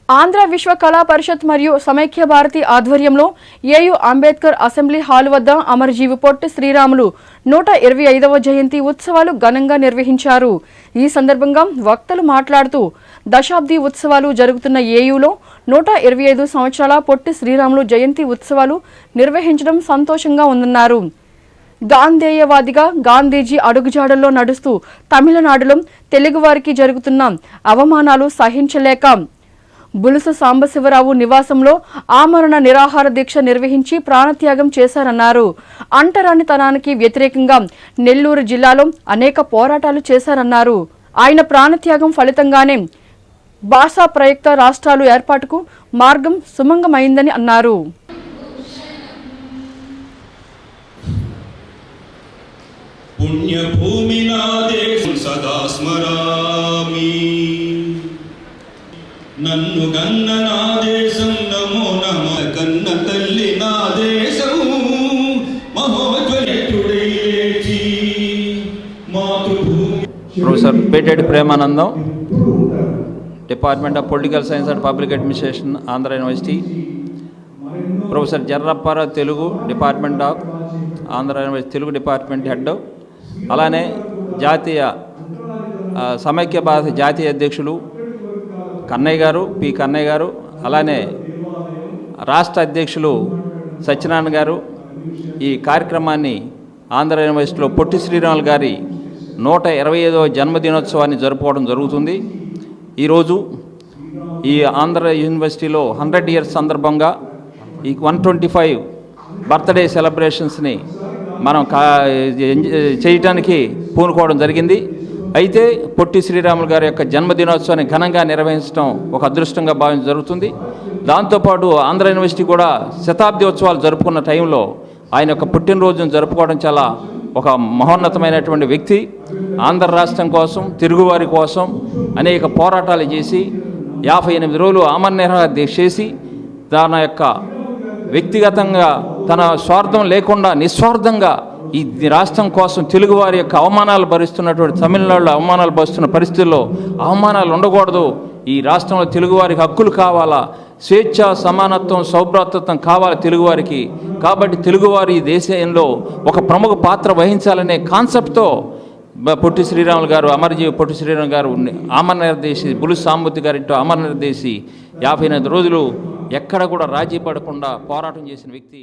ఆంధ్ర విశ్వ కళా పరిషత్ మరియు సమైక్య భారతి ఆధ్వర్యంలో ఏయు అంబేద్కర్ అసెంబ్లీ హాల్ వద్ద అమరజీవి పొట్టి శ్రీరాములు 125వ జయంతి ఉత్సవాలు ఘనంగా నిర్వహించారు. ఈ సందర్భంగా వక్తలు మాట్లాడుతూ దశాబ్ది ఉత్సవాలు జరుగుతున్న ఏయులో 125 సంవత్సరాల పొట్టి శ్రీరాములు జయంతి ఉత్సవాలు నిర్వహించడం సంతోషంగా ఉందన్నారు. గాంధేయవాదిగా గాంధీజీ అడుగుజాడల్లో నడుస్తూ తమిళనాడులో తెలుగువారికి జరుగుతున్న అవమానాలు సహించలేక బులుసు సాంబశివరావు నివాసంలో ఆమరణ నిరాహార దీక్ష నిర్వహించి ప్రాణత్యాగం చేశారన్నారు. అంటరానితనానికి వ్యతిరేకంగా నెల్లూరు జిల్లాలో అనేక పోరాటాలు చేశారన్నారు. ఆయన ప్రాణత్యాగం ఫలితంగానే భాషా ప్రయుక్త రాష్ట్రాలు ఏర్పాటుకు మార్గం సుమంగమైందని అన్నారు. పుణ్యభూమి నా దేశం సదా స్మరామి, నన్ను గన్న నా దేశం నమో నమ, కన్న తల్లి నా దేశం మహోజ్వలుడై లేచి మాతృభూమి. Professor Petedi Premanandam, department of political science and public administration, Andhra university. Professor Jarrapparao, Telugu department of Andhra university Telugu department head. అలానే జాతీయ సమైక్య భారత జాతీయ అధ్యక్షులు కన్నయ్య గారు, పి కన్నయ్య గారు, అలానే రాష్ట్ర అధ్యక్షులు సత్యనారాయణ గారు ఈ కార్యక్రమాన్ని ఆంధ్ర యూనివర్సిటీలో పొట్టి శ్రీరాములు గారి 125వ జన్మదినోత్సవాన్ని జరుపుకోవడం జరుగుతుంది. ఈరోజు ఈ ఆంధ్ర యూనివర్సిటీలో 100 ఇయర్స్ సందర్భంగా ఈ 125 బర్త్డే సెలబ్రేషన్స్ని మనం చేయటానికి పూనుకోవడం జరిగింది. అయితే పొట్టి శ్రీరాములు గారి యొక్క జన్మదినోత్సవాన్ని ఘనంగా నిర్వహించడం ఒక అదృష్టంగా భావించడం జరుగుతుంది. దాంతోపాటు ఆంధ్ర యూనివర్సిటీ కూడా శతాబ్ది ఉత్సవాలు జరుపుకున్న టైంలో ఆయన యొక్క పుట్టినరోజును జరుపుకోవడం చాలా ఒక మహోన్నతమైనటువంటి వ్యక్తి. ఆంధ్ర రాష్ట్రం కోసం, తెలుగువారి కోసం అనేక పోరాటాలు చేసి 58 రోజులు ఆమరణ నిరాహార దీక్ష చేసి దాని యొక్క వ్యక్తిగతంగా తన స్వార్థం లేకుండా నిస్వార్థంగా ఈ రాష్ట్రం కోసం తెలుగువారి యొక్క అవమానాలు భరిస్తున్నటువంటి తమిళనాడులో అవమానాలు భరిస్తున్న పరిస్థితుల్లో అవమానాలు ఉండకూడదు, ఈ రాష్ట్రంలో తెలుగువారికి హక్కులు కావాలా, స్వేచ్ఛ, సమానత్వం, సౌభ్రాతృత్వం కావాలి తెలుగువారికి. కాబట్టి తెలుగువారి ఈ దేశంలో ఒక ప్రముఖ పాత్ర వహించాలనే కాన్సెప్ట్తో పొట్టి శ్రీరాములు గారు, అమరజీవి పొట్టి శ్రీరాములు గారు ఆమరణ నిర్దేశి, బులుసు సాంబూర్తి గారింటో ఆమరణ నిర్దేశి 58 రోజులు ఎక్కడ కూడా రాజీ పడకుండా పోరాటం చేసిన వ్యక్తి.